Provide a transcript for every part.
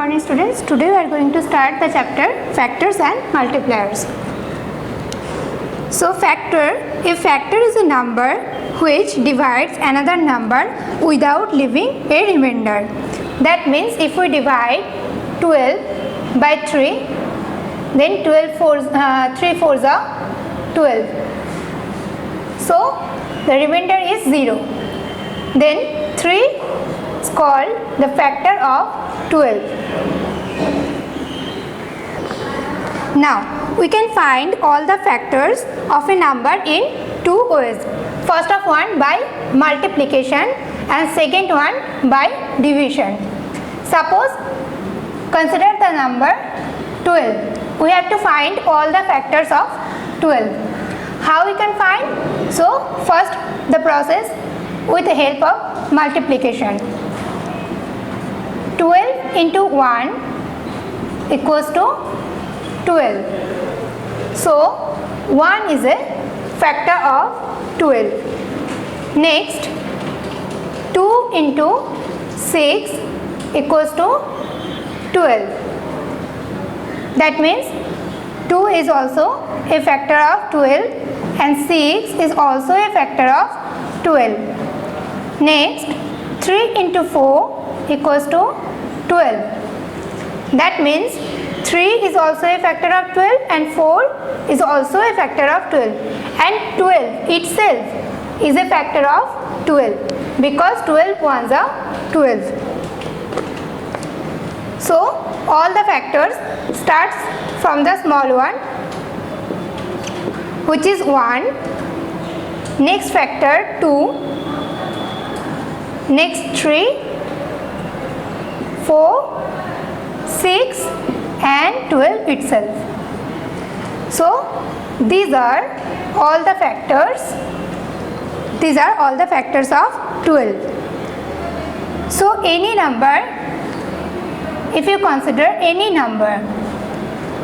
morning students. Today we are going to start the chapter factors and multipliers. So if factor is a number which divides another number without leaving a remainder. That means if we divide 12 by 3, then 3 fours are 12. So the remainder is 0. Then 3 is called the factor of 12. Now we can find all the factors of a number in two ways. First of one by multiplication and second one by division. Suppose consider the number 12. We have to find all the factors of 12. How we can find? So first the process with the help of multiplication. 12 into 1 equals to 12. So 1 is a factor of 12. Next 2 into 6 equals to 12. That means 2 is also a factor of 12 and 6 is also a factor of 12. Next 3 into 4 equals to 12. That means 3 is also a factor of 12 and 4 is also a factor of 12, and 12 itself is a factor of 12 because 12 ones are 12. So all the factors starts from the small one, which is 1, next factor 2, next 3, 4, 6 and 12 itself. So these are all the factors. These are all the factors of 12. So any number, if you consider any number,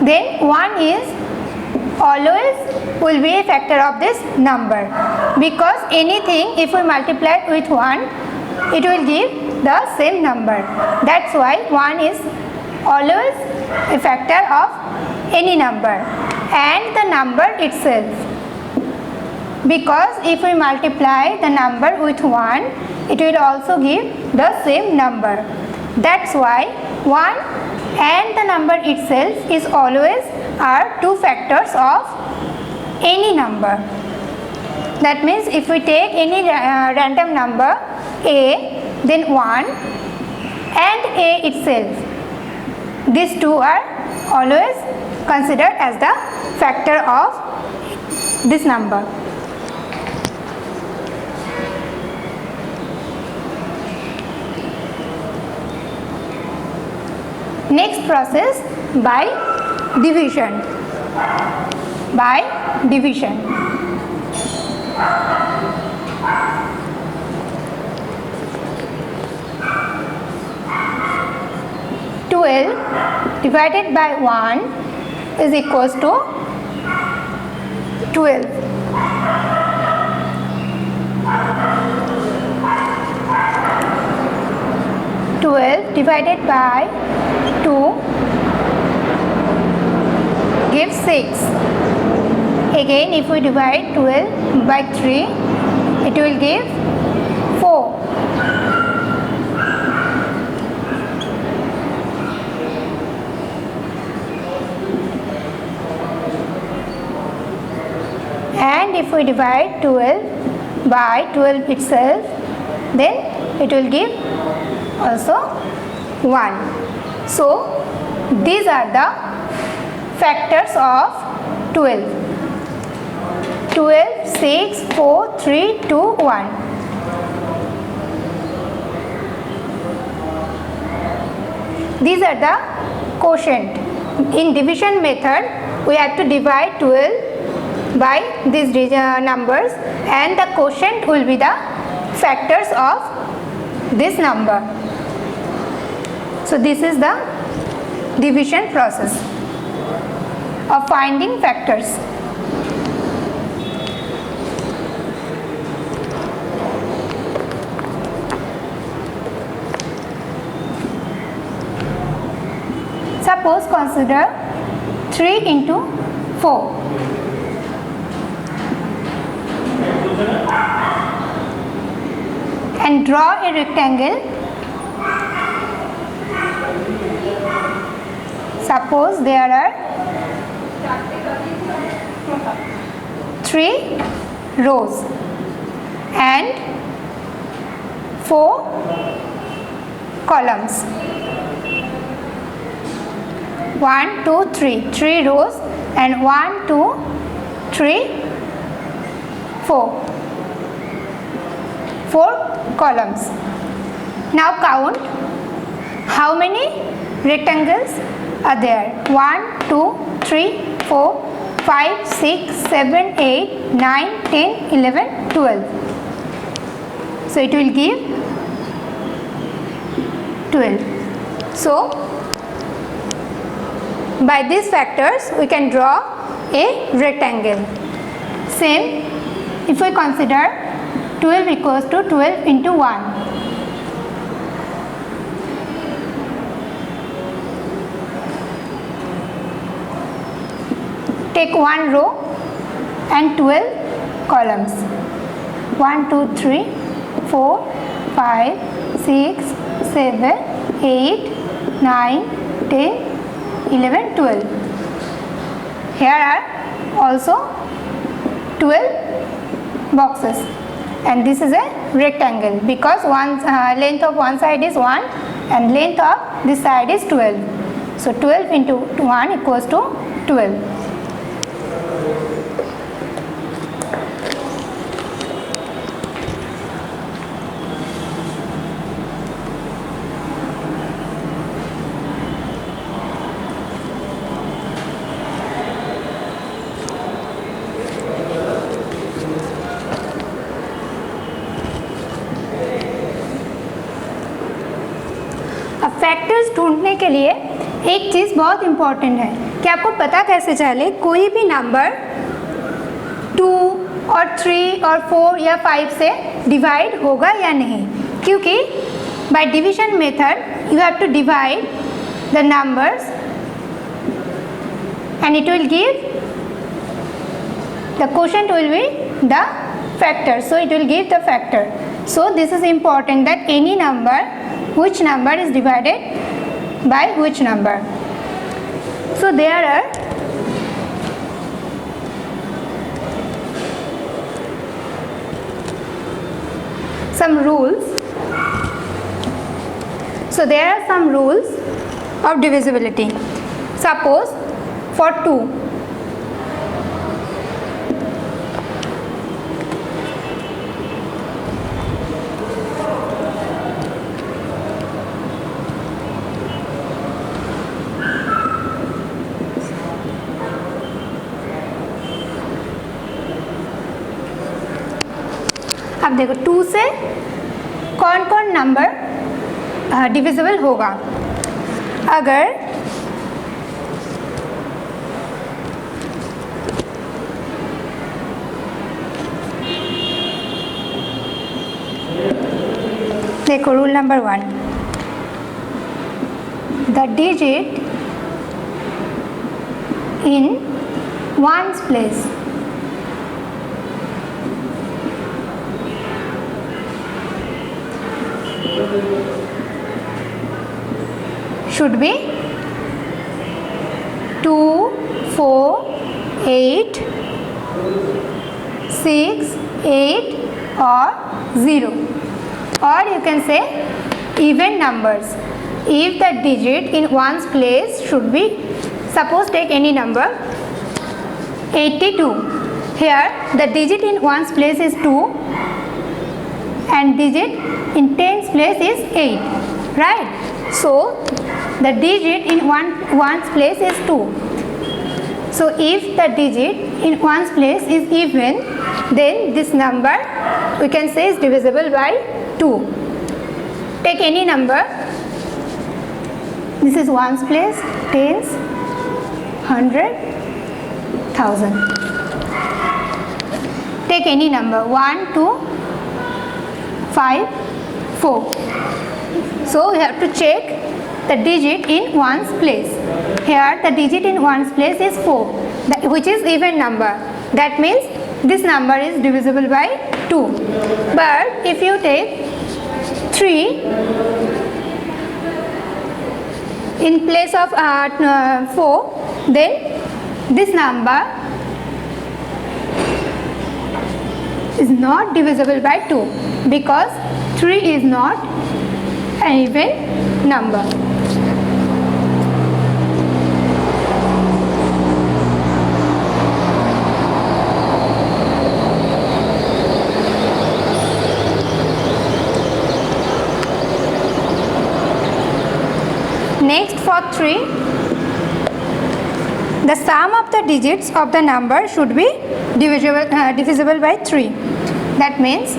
then 1 is always will be a factor of this number, because anything if we multiply with 1, it will give the same number. That's why 1 is always a factor of any number and the number itself, because if we multiply the number with 1, it will also give the same number. That's why 1 and the number itself is always are two factors of any number. That means if we take any random number a, then 1 and a itself, these two are always considered as the factor of this number. Next process by division. By division. Divided by 1 is equals to 12. Divided by 2 gives 6. Again, if we divide 12 by 3, it will give 4. And if we divide 12 by 12 itself, then it will give also 1. So these are the factors of 12. 12, 6, 4, 3, 2, 1. These are the quotient. In division method, we have to divide 12 by these numbers and the quotient will be the factors of this number. So this is the division process of finding factors. consider 3 into 4. And draw a rectangle. Suppose there are 3 rows and 4 columns. 1, 2, 3. 3 rows and 1, 2, 3, 4. 4 columns. Now count how many rectangles are there. 1, 2, 3, 4, 5, 6, 7, 8, 9, 10, 11, 12. So it will give 12. So by these factors we can draw a rectangle. Same if we consider 12 equals to 12 into 1. Take one row and 12 columns. 1, 2, 3, 4, 5, 6, 7, 8, 9, 10, 11, 12. Here are also 12 boxes, and this is a rectangle because length of one side is 1 and length of this side is 12. So 12 into 1 equals to 12. अब factors ढूंढने के लिए एक चीज़ बहुत important है कि आपको पता कैसे चले कोई भी नंबर 2 और 3 और 4 या 5 से डिवाइड होगा या नहीं, क्योंकि by division method you have to divide the numbers and it will give the quotient will be the factor, so it will give the factor. So this is important that any number, which number is divided by which number. So there are some rules. So there are some rules of divisibility. Suppose for 2, अब देखो 2 से कौन कौन number divisible होगा। अगर देखो rule number 1, the digit in one's place should be 2, 4, 8, 6, 8 or 0, or you can say even numbers. If the digit in one's place should be, suppose take any number 82. Here the digit in one's place is 2 and digit in tens place is 8, right? So the digit in one's place is 2. So if the digit in one's place is even, then this number we can say is divisible by 2. Take any number. This is one's place, tens, 100, 1000. Take any number 1, 2, 5, 4. So we have to check the digit in ones place. Here the digit in ones place is 4, which is even number. That means this number is divisible by 2. But if you take 3 in place of 4, then this number is not divisible by 2 because 3 is not an even number. Next, for 3, the sum of the digits of the number should be divisible by 3. That means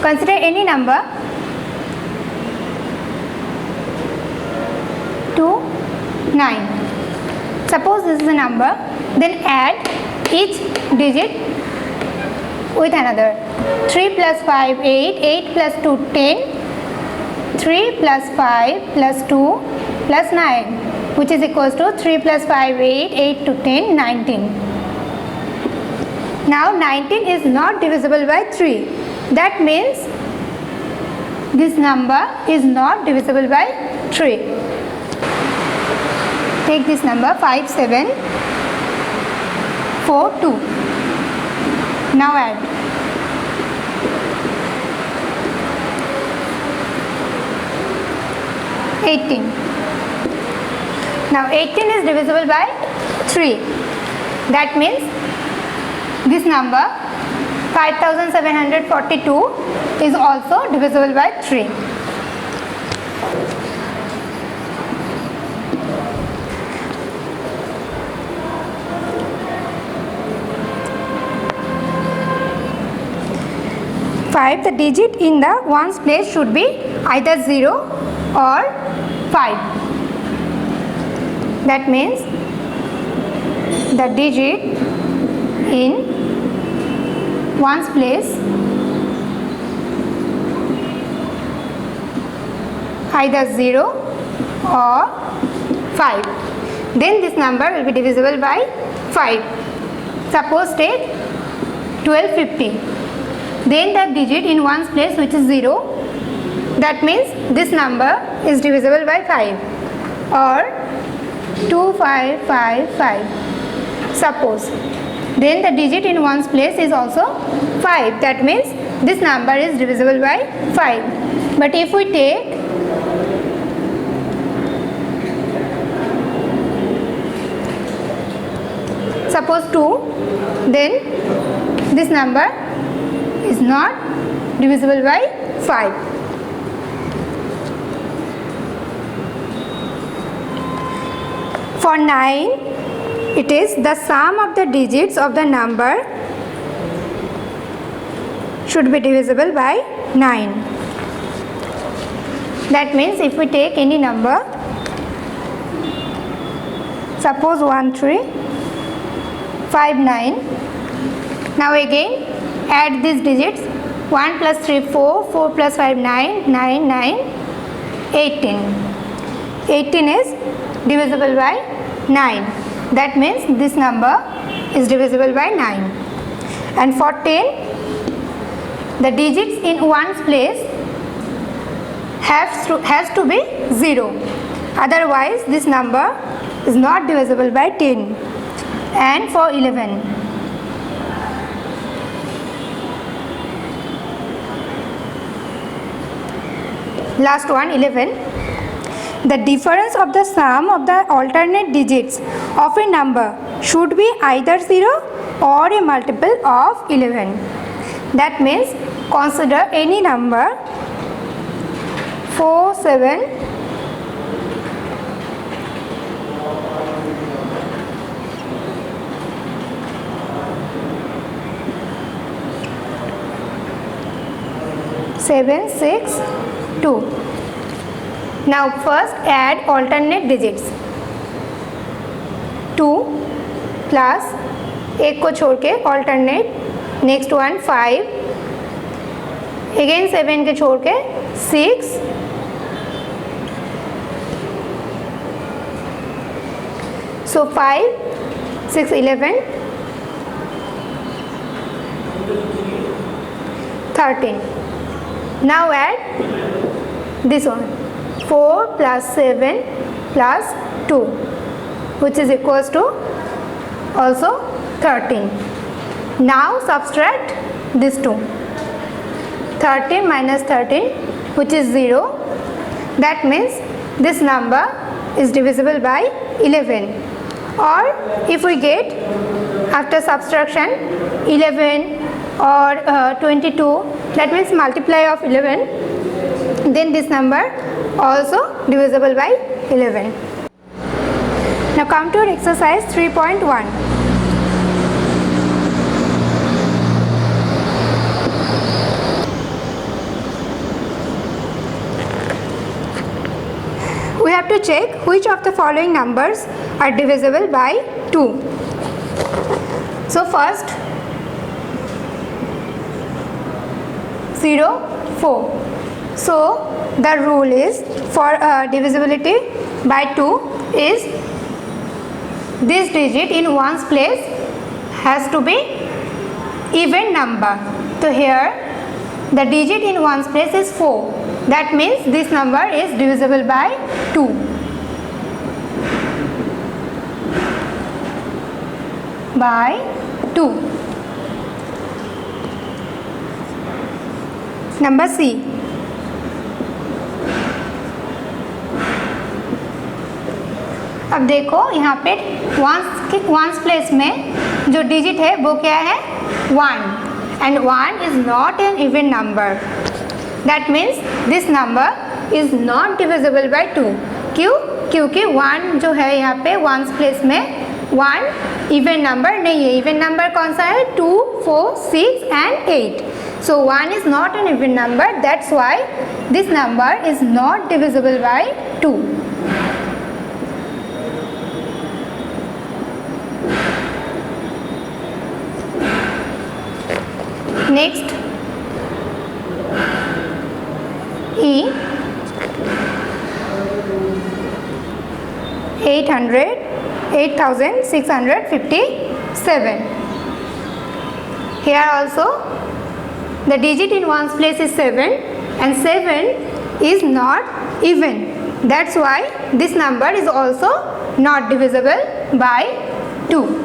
consider any number 2, 9. Suppose this is a number, then add each digit with another. 3 plus 5, 8, 8 plus 2, 10, 3 plus 5 plus 2 plus 9, which is equals to 3 plus 5, 8, 8 to 10, 19. Now 19 is not divisible by 3. That means this number is not divisible by 3. Take this number 5, 7, 4, 2. Now add. Now 18 is divisible by 3. That means this number 5742 is also divisible by 3. The digit in the ones place should be either 0 or 5. That means the digit in ones place either 0 or 5. Then this number will be divisible by 5. Suppose take 1250. Then the digit in ones place, which is 0, that means this number is divisible by 5, or 2555. Suppose then the digit in ones place is also 5, that means this number is divisible by 5. But if we take suppose 2, then this number is not divisible by 5. For 9, it is the sum of the digits of the number should be divisible by 9. That means if we take any number, suppose 1359. Now again add these digits. 1 plus 3 4, 4 plus 5 9, 9 9, 18. 18 is divisible by 9. That means this number is divisible by 9. And for 10, the digits in ones place has to be 0. Otherwise this number is not divisible by 10. And for 11, last one, 11. The difference of the sum of the alternate digits of a number should be either 0 or a multiple of 11. That means consider any number 4 7 5 7, 6, 2. Now first add alternate digits. 2 plus एक को छोड़ के alternate, next one 5, again 7 के छोड़ के 6, so 5, 6, 11, 13. Now add this one, 4 plus 7 plus 2, which is equals to also 13. Now subtract this 2. 13 minus 13, which is 0. That means this number is divisible by 11. Or if we get after subtraction 11 or 22, that means multiply of 11, then this number also divisible by 11. Now come to exercise 3.1. We have to check which of the following numbers are divisible by 2. So first 0, 4. So the rule is for divisibility by 2 is this digit in one's place has to be even number. So here the digit in one's place is 4. That means this number is divisible by 2. By 2. Number C. अब देखो यहाँ पे ones place में जो digit है वो क्या है 1 and 1 is not an even number. That means this number is not divisible by 2. क्यों? क्योंकि 1 जो है यहाँ पे वंस प्लेस में 1 इवन नंबर नहीं है. इवन नंबर कौन सा है 2, 4, 6 and 8. So 1 is not an even number. That's why this number is not divisible by 2. Next, E 8657. Here also the digit in one's place is 7 and 7 is not even. That's why this number is also not divisible by 2.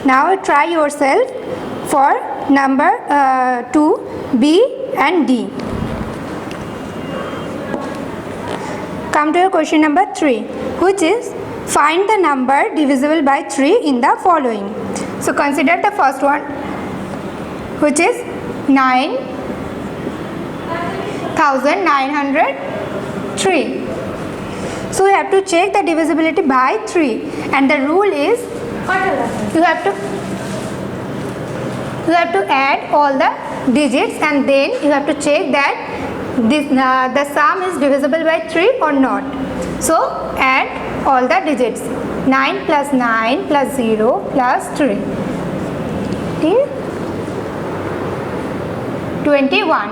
Now try yourself for number 2, B and D. Come to your question number 3, which is find the number divisible by 3 in the following. So consider the first one, which is 9,903. So we have to check the divisibility by 3, and the rule is you have to add all the digits and then you have to check that this the sum is divisible by 3 or not. So add all the digits. 9 plus 9 plus 0 plus 3. 21.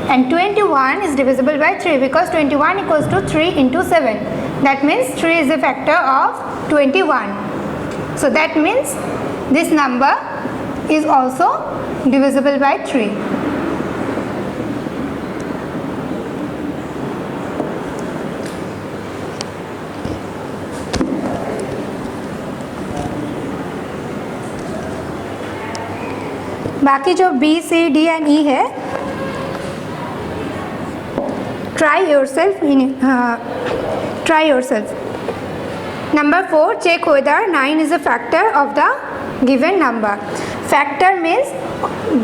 And 21 is divisible by 3 because 21 equals to 3 into 7. That means 3 is a factor of 21. So that means this number is also divisible by 3. बाकी जो B, C, D and E है, try yourself. Number 4, check whether 9 is a factor of the given number. Factor means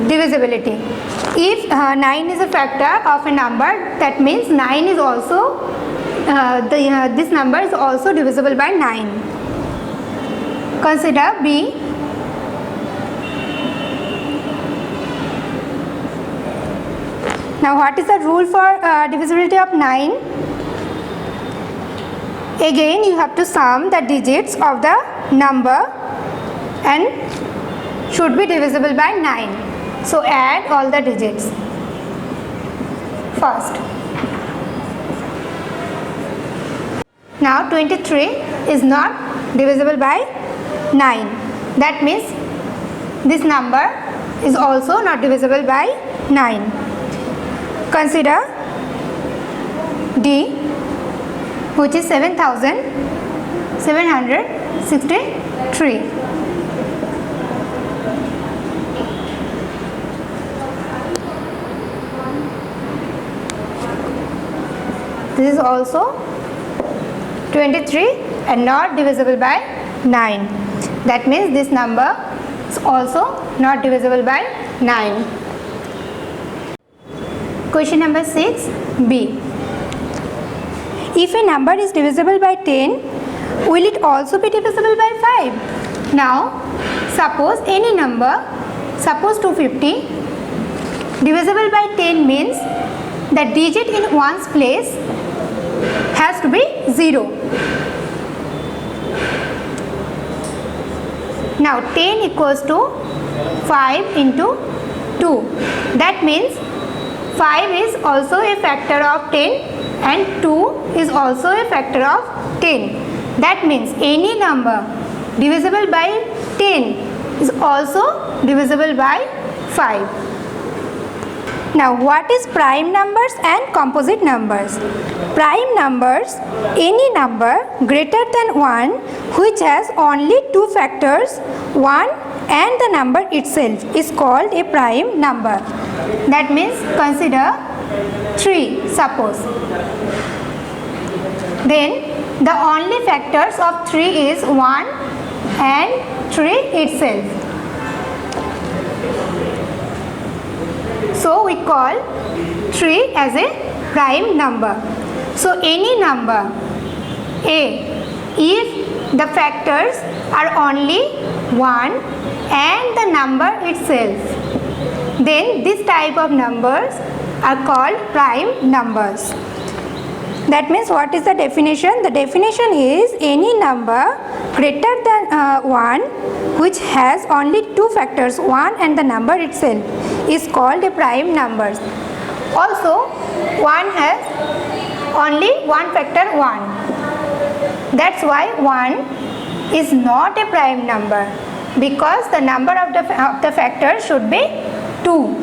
divisibility. If 9 is a factor of a number, that means 9 is also this number is also divisible by 9. Consider B. Now what is the rule for divisibility of 9? Again you have to sum the digits of the number and should be divisible by 9. So add all the digits first. Now 23 is not divisible by 9. That means this number is also not divisible by 9. Consider D, which is 7,763. This is also 23 and not divisible by 9. That means this number is also not divisible by 9. Question number 6b. If a number is divisible by 10, will it also be divisible by 5? Now, suppose any number, suppose 250, divisible by 10 means the digit in one's place has to be 0. Now 10 equals to 5 into 2. That means 5 is also a factor of 10 and 2 is also a factor of 10. That means any number divisible by 10 is also divisible by 5. Now what is prime numbers and composite numbers? Prime numbers, any number greater than 1 which has only two factors, 1 and the number itself, is called a prime number. That means consider 3, suppose. Then the only factors of 3 is 1 and 3 itself. So we call 3 as a prime number. So any number A, if the factors are only 1 and the number itself, then this type of numbers are called prime numbers. That means what is the definition? The definition is any number greater than 1 which has only two factors, 1 and the number itself, is called a prime numbers. Also 1 has only one factor, 1. That's why 1 is not a prime number, because the number of the factors should be 2.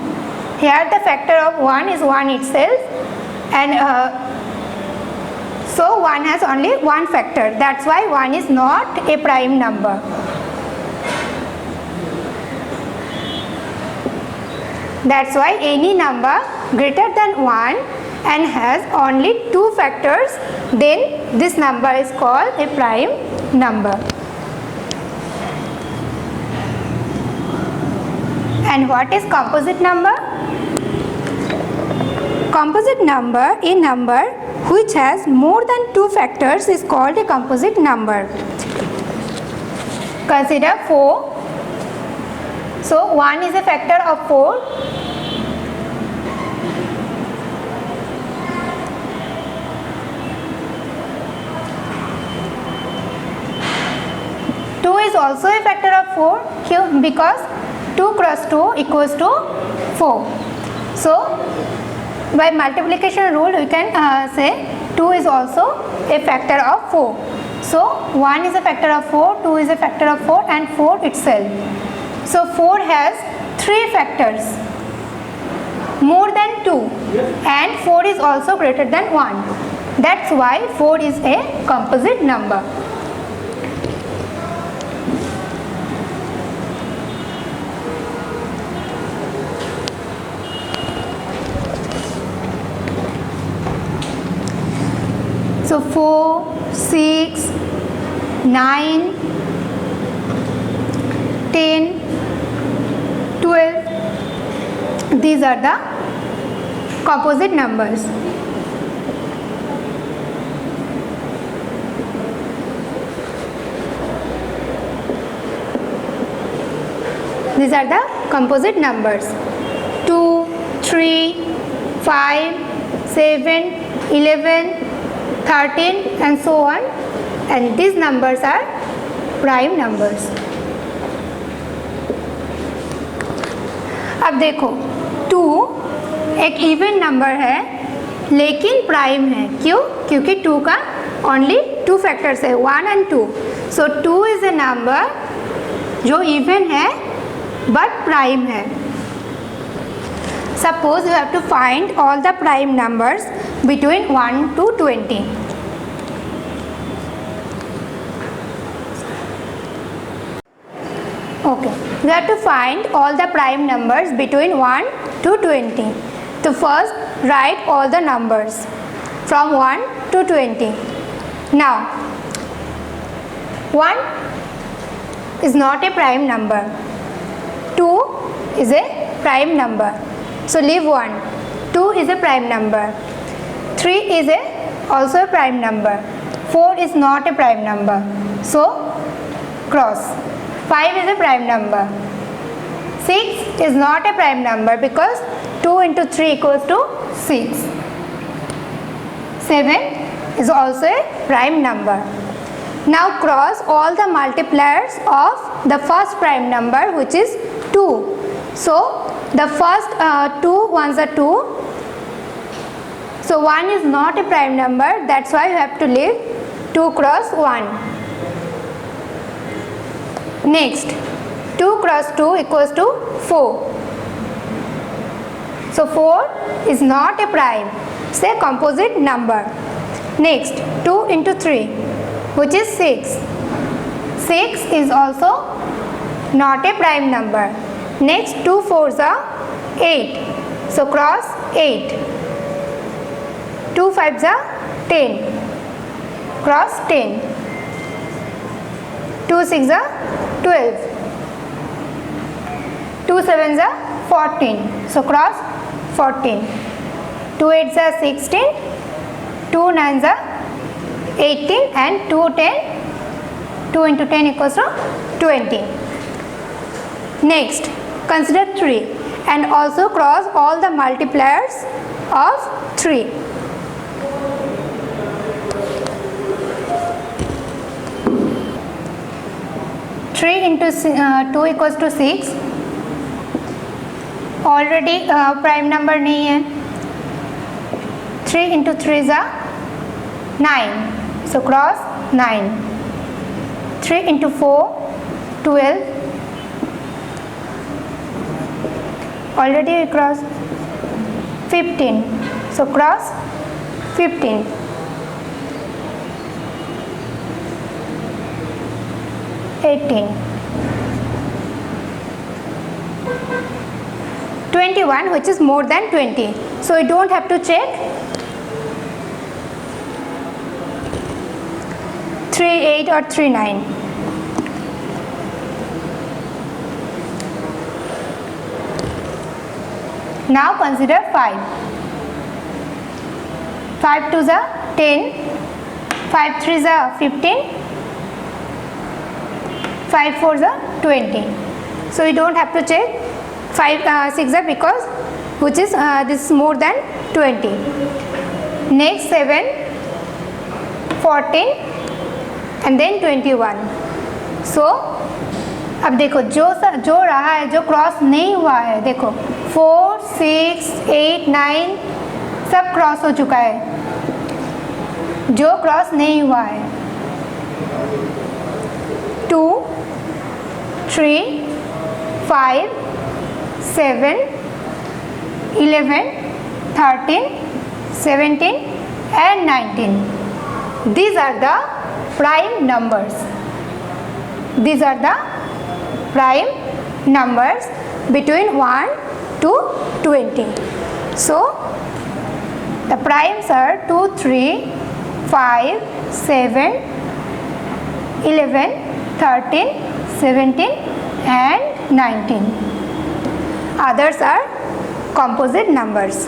Here the factor of 1 is 1 itself, and so 1 has only one factor. That's why 1 is not a prime number. That's why any number greater than 1 and has only two factors, then this number is called a prime number. And what is composite number? Composite number, a number which has more than two factors, is called a composite number. Consider 4. So 1 is a factor of 4. 2 is also a factor of 4 because 2 cross 2 equals to 4. So by multiplication rule we can say 2 is also a factor of 4. So 1 is a factor of 4, 2 is a factor of 4 and 4 itself. So 4 has 3 factors more than 2 and 4 is also greater than 1. That's why 4 is a composite number. So 4, 6, 9, 10, 12, these are the composite numbers. These are the composite numbers. 2, 3, 5, 7, 11, 13 and so on, and these numbers are prime numbers. अब देखो 2 एक even number है लेकिन prime है, क्यों? क्योंकि 2 का only 2 factors है, 1 and 2. So 2 is a number जो इवन है बट प्राइम है. Suppose you have to find all the prime numbers between 1 to 20. Okay, you have to find all the prime numbers between 1 to 20. So first write all the numbers from 1 to 20. Now 1 is not a prime number. 2 is a prime number. So leave 1. 2 is a prime number. 3 is also a prime number. 4 is not a prime number. So cross. 5 is a prime number. 6 is not a prime number because 2 into 3 equals to 6. 7 is also a prime number. Now cross all the multipliers of the first prime number, which is 2. So the first 2 ones are 2. So 1 is not a prime number, that's why you have to leave 2 cross 1. Next 2 cross 2 equals to 4. So 4 is not a prime, it's a composite number. Next 2 into 3, which is 6. 6 is also not a prime number. Next 2 4s are 8. So cross 8. 2 5s are 10. Cross 10. 2 6s are 12. 2 7s are 14. So cross 14. 2 8s are 16. 2 9s are 18 and 2 10. 2 into 10 equals to 20. Next consider 3 and also cross all the multipliers of 3. Three into 2 equals to 6. Already prime number नहीं है. 3 into 3 is 9. So cross 9. 3 into 4 12. Already we crossed 15. So cross 15. 18. 21, which is more than 20. So we don't have to check. 3 8 or 3 9. Now consider 5. 5 2s are 10. 5 3s are 15. 5 4s are 20. So we don't have to check 5 6 are because which is this is more than 20. Next 7, 14 and then 21. So अब देखो जो रहा है, जो cross नहीं हुआ है, देखो 4 6 8 9 सब क्रॉस हो चुका है. जो क्रॉस नहीं हुआ है 2 3 5 7 11 13 17 and 19. These are the prime numbers. These are the prime numbers between 1 to 20. So the primes are 2 3 5 7 11 13 17 and 19. Others are composite numbers.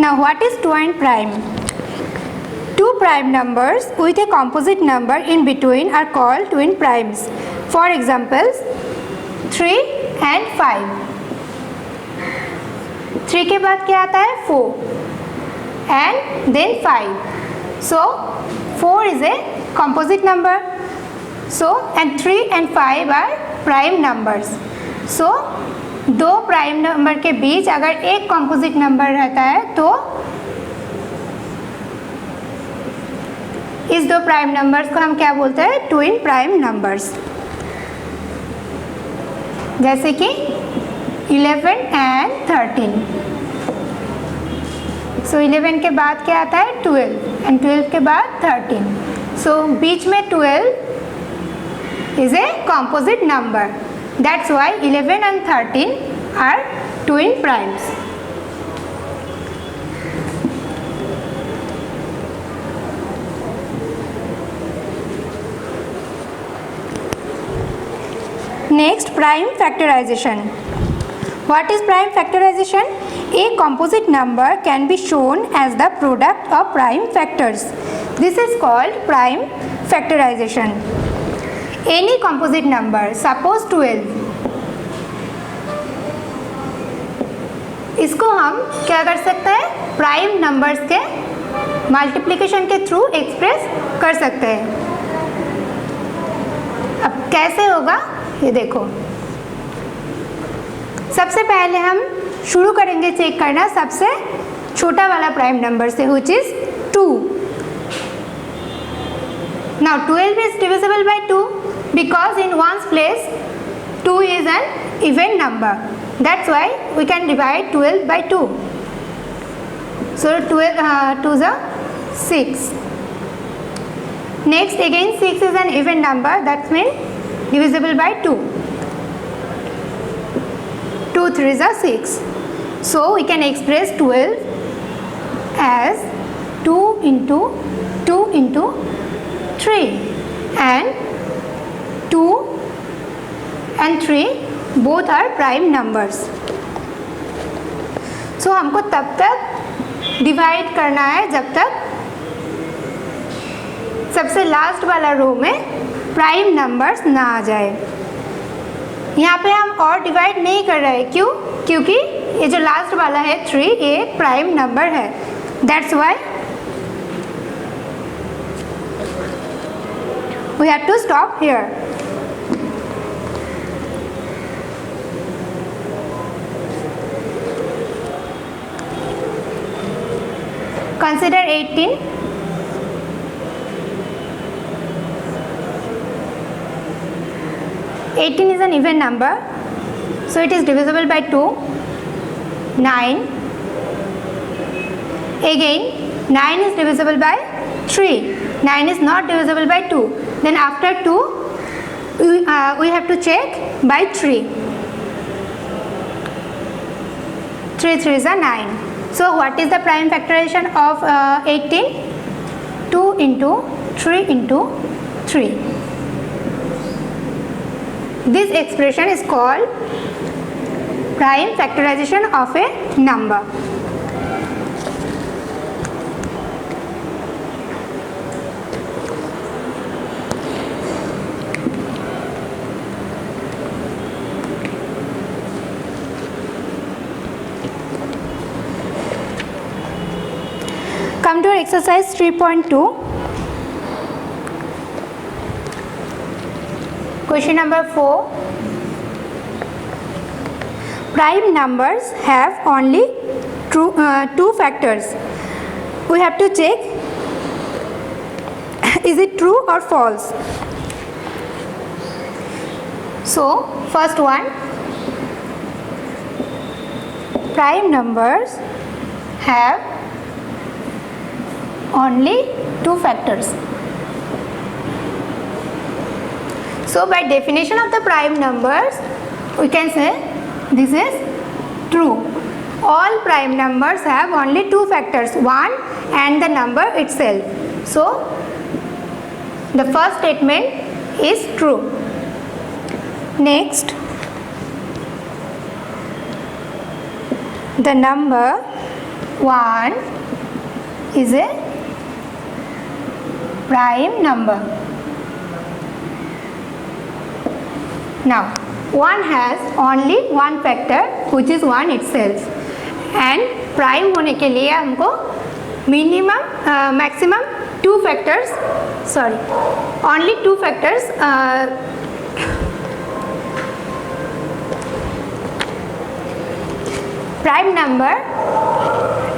Now what is twin prime? Two prime numbers with a composite number in between are called twin primes. For examples, 3 and 5. 3 के बाद क्या आता है? 4 and then 5. So 4 is a composite number. So and 3 and 5 are prime numbers. So दो prime number के बीच अगर एक composite number रहता है तो इस दो प्राइम नंबर्स को हम क्या बोलते हैं? Twin prime numbers. जैसे कि 11 एंड 13. सो 11 के बाद क्या आता है? 12 एंड 12 के बाद 13. सो बीच में 12 is a composite number. That's why 11 and 13 are twin primes. Next, prime factorization. What is prime factorization? A composite number can be shown as the product of prime factors. This is called prime factorization. Any composite number, suppose 12, इसको हम क्या कर सकते हैं? Prime numbers के multiplication के through express कर सकते हैं. अब कैसे होगा ये देखो. सबसे पहले हम शुरू करेंगे चेक करना सबसे छोटा वाला प्राइम नंबर से, which is 2. Now 12 is divisible by 2 because in ones place 2 is an even number. That's why we can divide 12 by 2. So 12 2 is 6. Next again 6 is an even number, that means divisible by 2. 2 3 is 6. So we can express 12 as 2 into 2 into 3 and 2 and 3 both are prime numbers. So हमको तब तक divide करना है जब तक सबसे last वाला रो में प्राइम नंबर्स ना आ जाए. यहाँ पे हम और डिवाइड नहीं कर रहे हैं. क्यों? क्योंकि ये जो लास्ट वाला है 3 ये प्राइम नंबर है. That's why we have to stop here. Consider 18. 18 is an even number, so it is divisible by 2. 9. Again 9 is divisible by 3. 9 is not divisible by 2. Then after 2 we have to check by 3. 3 3 is a 9. So what is the prime factorization of 18? 2 into 3 into 3. This expression is called prime factorization of a number. Come to exercise 3.2. Question number 4. Prime numbers have only two factors. We have to check is it true or false. So first one, prime numbers have only two factors. So by definition of the prime numbers we can say this is true. All prime numbers have only two factors, 1 and the number itself. So the first statement is true. Next, the number 1 is a prime number. Now 1 has only one factor which is 1 itself, and prime होने के लिए हमको maximum 2 factors, only 2 factors prime number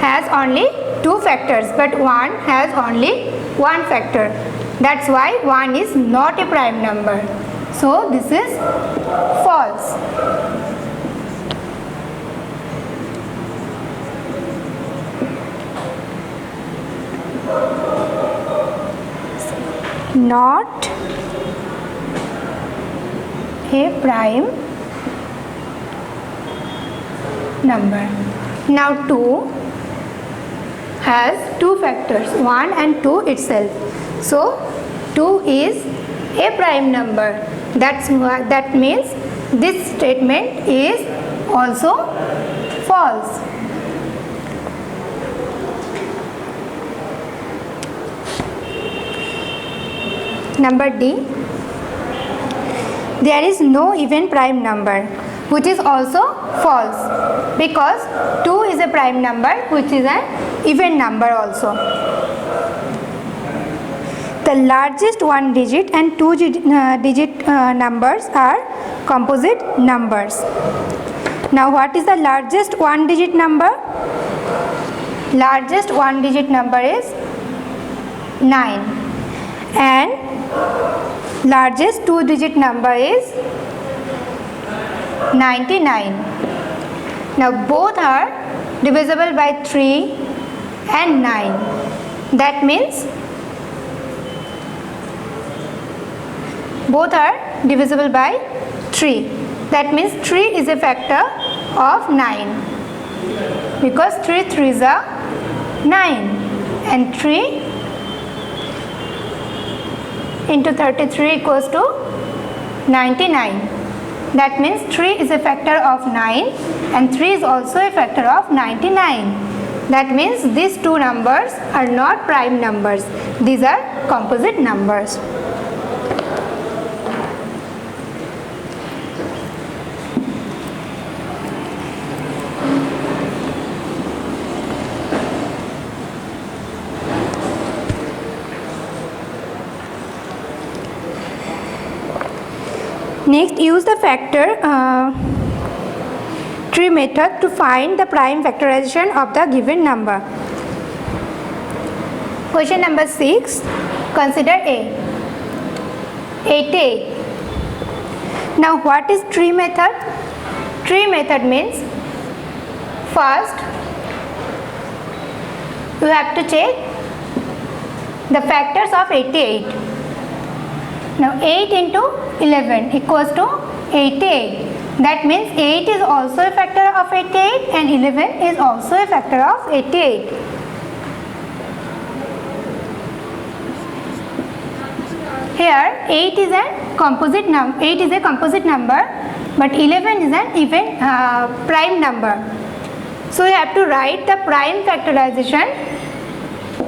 has only 2 factors, but 1 has only 1 factor. That's why 1 is not a prime number. So this is false. Not a prime number. Now 2 has 2 factors, 1 and 2 itself. So 2 is a prime number. That means this statement is also false. Number D, there is no even prime number, which is also false, because 2 is a prime number which is an even number also. The largest 1 digit and 2 digit numbers are composite numbers. Now what is the largest 1 digit number? Largest 1 digit number is 9, and largest 2 digit number is 99. Now both are divisible by 3 and 9. That means both are divisible by 3. That means 3 is a factor of 9, because 3 3s are 9, and 3 into 33 equals to 99. That means 3 is a factor of 9 and 3 is also a factor of 99. That means these two numbers are not prime numbers. These are composite numbers. Next, use the factor tree method to find the prime factorization of the given number. Question number 6. Consider A. 88. Now what is tree method? Tree method means first you have to check the factors of 88. Now 8 into 11 equals to 88. That means 8 is also a factor of 88 and 11 is also a factor of 88. Here 8 is a composite number, but 11 is an even prime number. So you have to write the prime factorization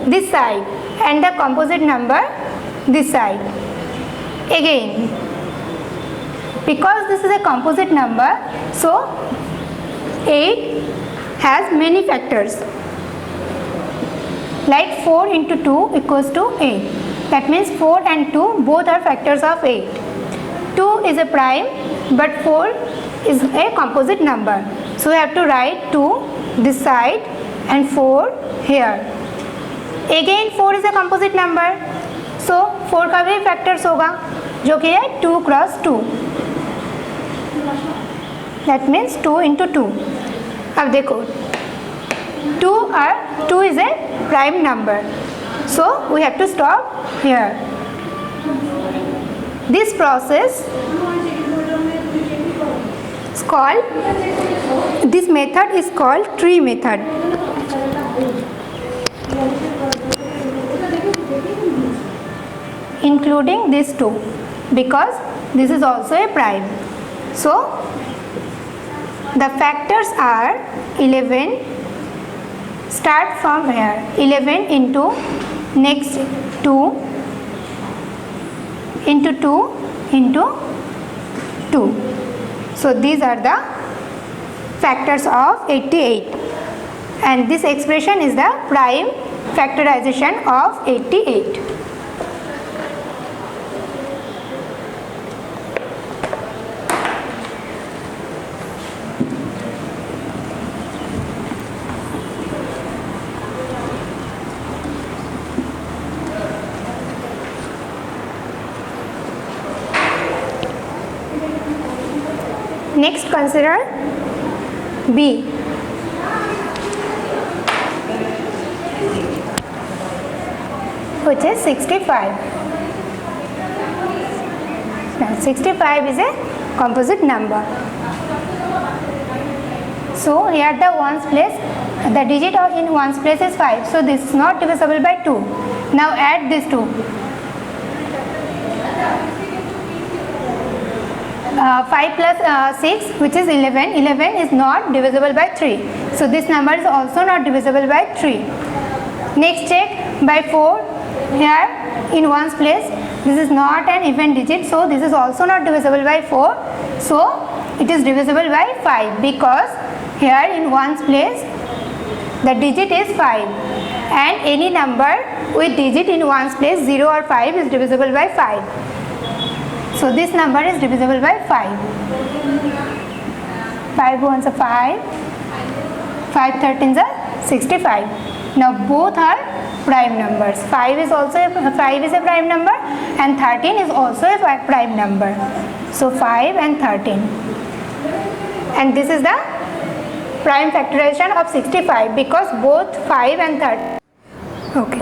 this side and the composite number this side. Again, because this is a composite number, so 8 has many factors, like 4 into 2 equals to 8. That means 4 and 2 both are factors of 8. 2 is a prime, but 4 is a composite number. So we have to write 2 this side and 4 here. Again 4 is a composite number, so 4 का भी factors होगा जो कि है 2 cross 2. That means 2 into 2. अब देखो 2 is a prime number, so we have to stop here. This process is called, this method is called tree method. Including these two, because this is also a prime. So the factors are 11, start from here. 11 into next 2 into 2 into 2. So these are the factors of 88, and this expression is the prime factorization of 88. Next, consider B. Which is 65. Now 65 is a composite number. So here the ones place, the digit in ones place is 5. So this is not divisible by 2. Now add these two. 5 plus 6, which is 11. 11 is not divisible by 3. So this number is also not divisible by 3. Next, check by 4. Here in ones place, this is not an even digit. So this is also not divisible by 4. So it is divisible by 5, because here in ones place the digit is 5, and any number with digit in ones place 0 or 5 is divisible by 5. So this number is divisible by 5. 5 ones are 5, 5 13s are 65. Now both are prime numbers. 5 is a prime number, and 13 is also a prime number. So 5 and 13. And this is the prime factorization of 65, because both 5 and 13. Okay.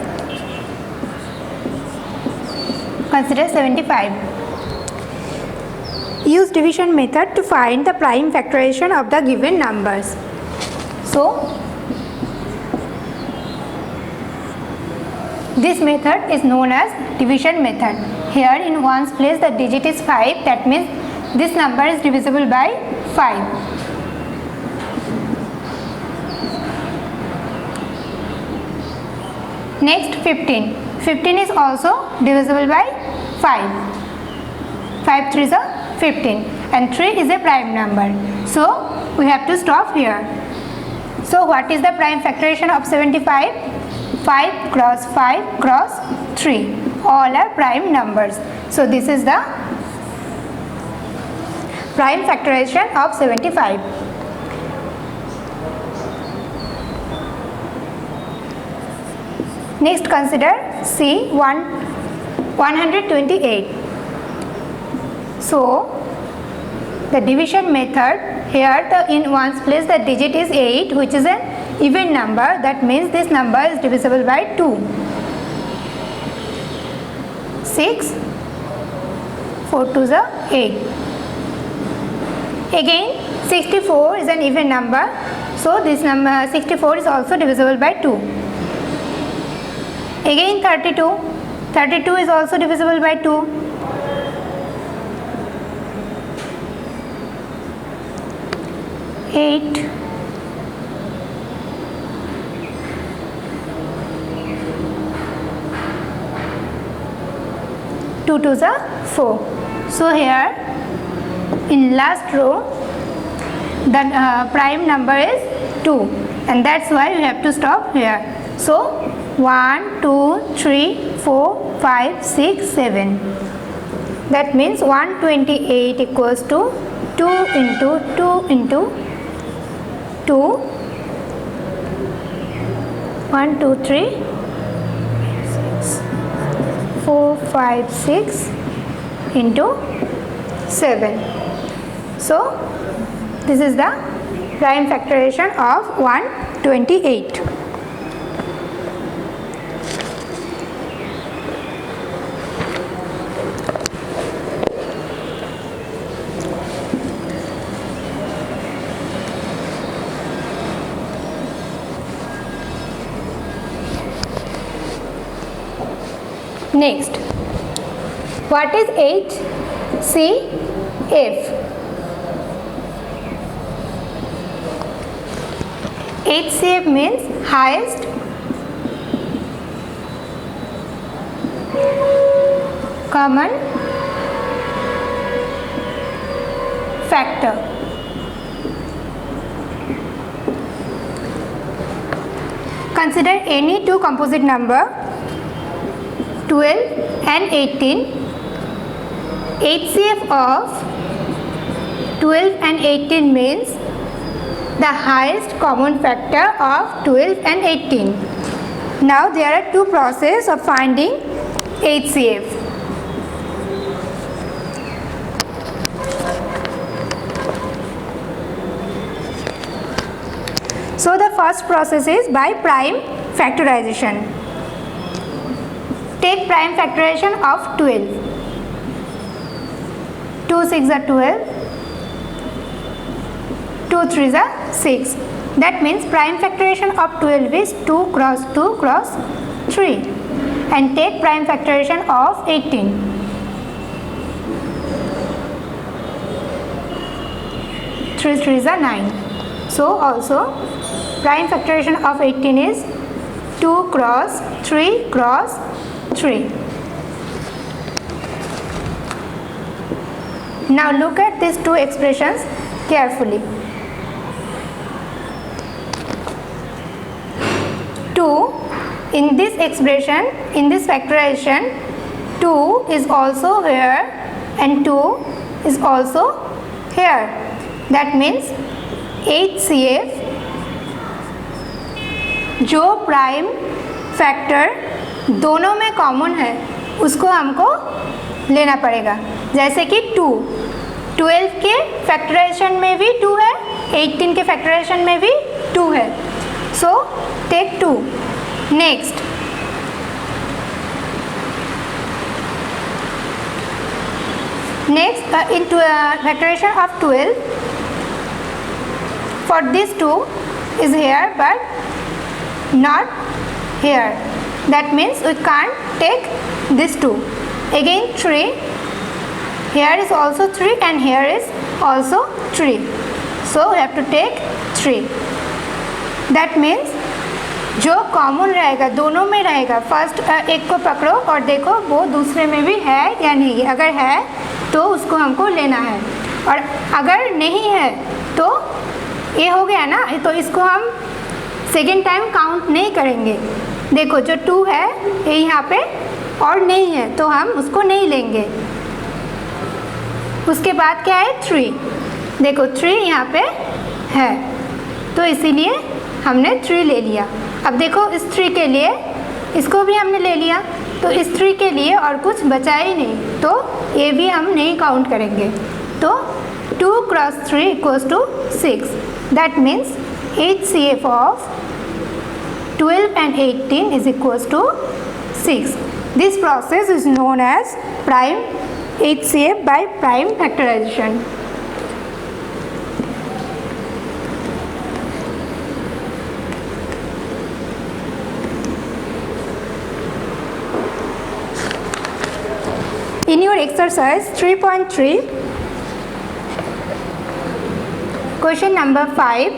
Consider 75. Use division method to find the prime factorization of the given numbers. So this method is known as division method. Here in ones place the digit is 5, that means this number is divisible by 5. Next, 15. 15 is also divisible by 5. 5 3s are 15, and 3 is a prime number. So we have to stop here. So what is the prime factorization of 75? 5 cross 5 cross 3. All are prime numbers. So this is the prime factorization of 75. Next, consider C 128. So the division method, here in ones place the digit is 8, which is an even number. That means this number is divisible by 2. 6, 4 2s are 8. Again 64 is an even number. So this number 64 is also divisible by 2. Again 32. 32 is also divisible by 2. 8. 2 2s are 4. So here in last row the prime number is 2, and that's why we have to stop here. So 1 2 3 4 5 6 7. That means 128 equals to 2 into 2 into 2, 1 2 3 6 4 5 6 into 7. So this is the prime factorization of 128. Next, what is HCF? HCF means highest common factor. Consider any two composite number 12 and 18. HCF of 12 and 18 means the highest common factor of 12 and 18. Now there are two processes of finding HCF. So the first process is by prime factorization. Take prime factorization of 12. 2 6 are 12, 2 3 are 6. That means prime factorization of 12 is 2 cross 2 cross 3. And take prime factorization of 18. 3 3 are 9. So also prime factorization of 18 is 2 cross 3 cross 3. Now look at these two expressions carefully. 2 in this expression, in this factorization, 2 is also here and 2 is also here. That means HCF जो prime factor दोनों में common है उसको हमको लेना पड़ेगा. जैसे कि 12 के फैक्टराइजेशन में भी 2 है, 18 के फैक्टराइजेशन में भी 2 है. So take 2. Next into factorization of 12, for this 2 is here but not here. That means we can't take this 2. Again 3, here is also 3 and here is also 3. So we have to take 3. That means जो common रहेगा दोनों में रहेगा. First एक को पकड़ो और देखो वो दूसरे में भी है या नहीं. अगर है तो उसको हमको लेना है और अगर नहीं है तो ये हो गया ना, तो इसको हम सेकेंड टाइम काउंट नहीं करेंगे. देखो जो 2 है ये यहाँ पे और नहीं है तो हम उसको नहीं लेंगे. उसके बाद क्या है 3. देखो 3 यहाँ पे है तो इसीलिए हमने 3 ले लिया. अब देखो इस 3 के लिए इसको भी हमने ले लिया तो इस 3 के लिए और कुछ बचा ही नहीं तो ये भी हम नहीं काउंट करेंगे. तो 2 cross 3 equals to 6. That means HCF of 12 and 18 is equals to 6. This process is known as prime HCF by prime factorization. In your exercise 3.3, question number 5,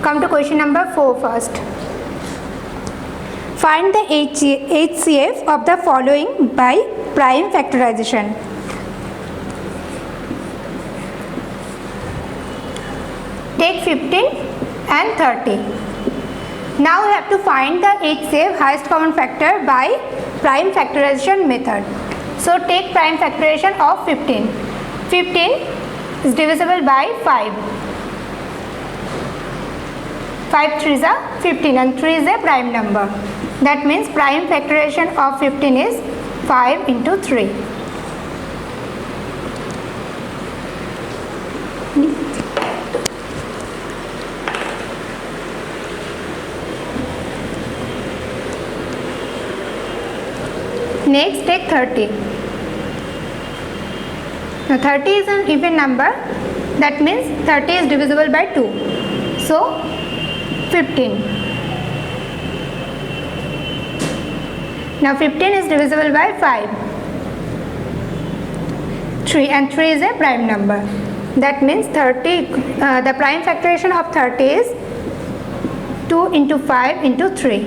come to question number 4 first. Find the HCF of the following by prime factorization. Take 15 and 30. Now we have to find the HCF highest common factor by prime factorization method. So take prime factorization of 15. 15 is divisible by 5. 5 3s are 15 and 3 is a prime number. That means prime factorization of 15 is 5 into 3. Next take 30. Now 30 is an even number. That means 30 is divisible by 2. So 15. Now 15 is divisible by 5. 3 and 3 is a prime number. That means 30, the prime factorization of 30 is 2 into 5 into 3.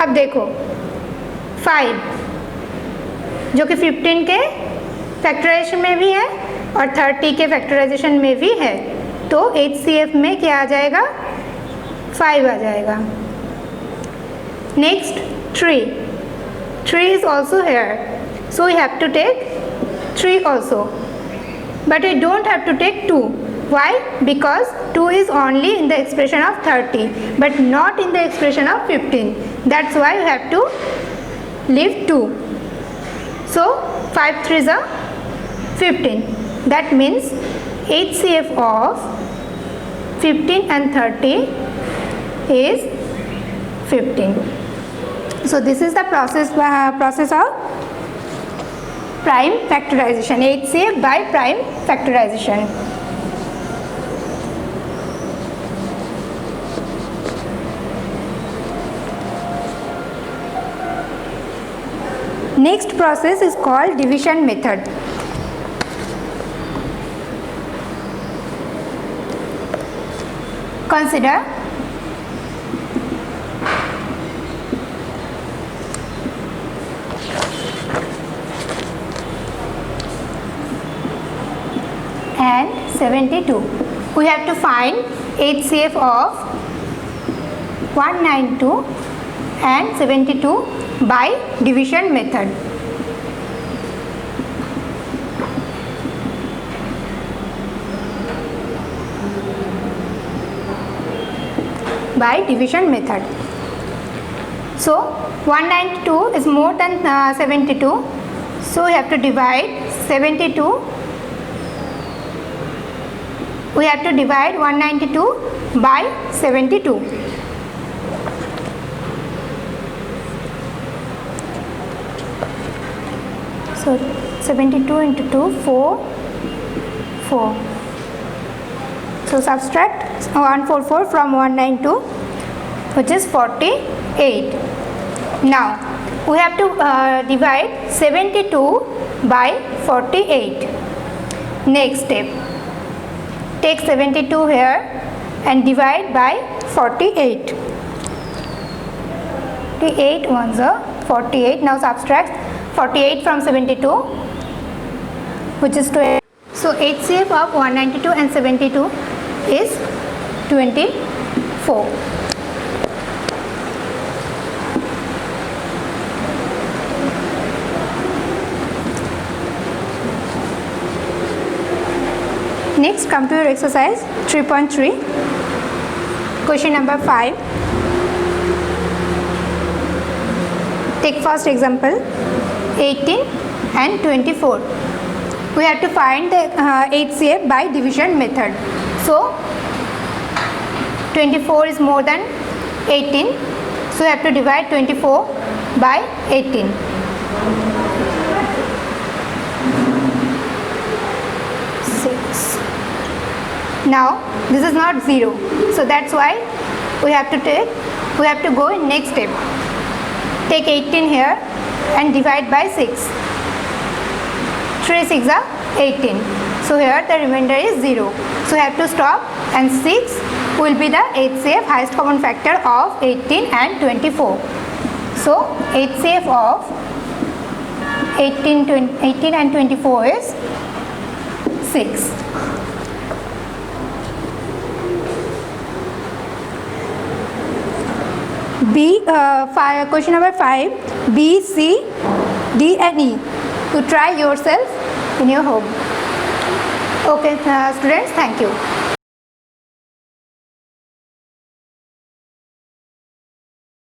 अब देखो 5 जो कि 15 के factorisation में भी है और 30 के फैक्टराइजेशन में भी है, तो HCF में क्या आ जाएगा? 5 आ जाएगा. Next 3 is also here, so we have to take 3 also, but we don't have to take 2. Why? Because 2 is only in the expression of 30 but not in the expression of 15. That's why you have to leave 2. So 5 3s are 15. That means HCF of 15 and 30 is 15. So this is the process of prime factorization, HCF by prime factorization. Next process is called division method. Consider and 72. We have to find HCF of 192 and 72 by division method. By division method. So 192 is more than 72, so we have to divide 72. We have to divide 192 by 72. So 72 into 2, 4. So subtract 144 from 192, which is 48. Now we have to divide 72 by 48. Next step, take 72 here and divide by 48. 48 ones are 48. Now subtract 48 from 72, which is 12. So HCF of 192 and 72 is 24. Next, come to your exercise 3.3. Question number 5. Take first example, 18 and 24. We have to find the HCF by division method. So 24 is more than 18, so we have to divide 24 by 18. Now this is not 0, so that's why we have to go in next step. Take 18 here and divide by 6. 3 6 are 18. So here the remainder is 0. So we have to stop, and 6 will be the HCF, highest common factor of 18 and 24. So HCF of 18 and 24 is 6. Question number 5, B, C, D and E. You try yourself in your home. Okay, students, thank you.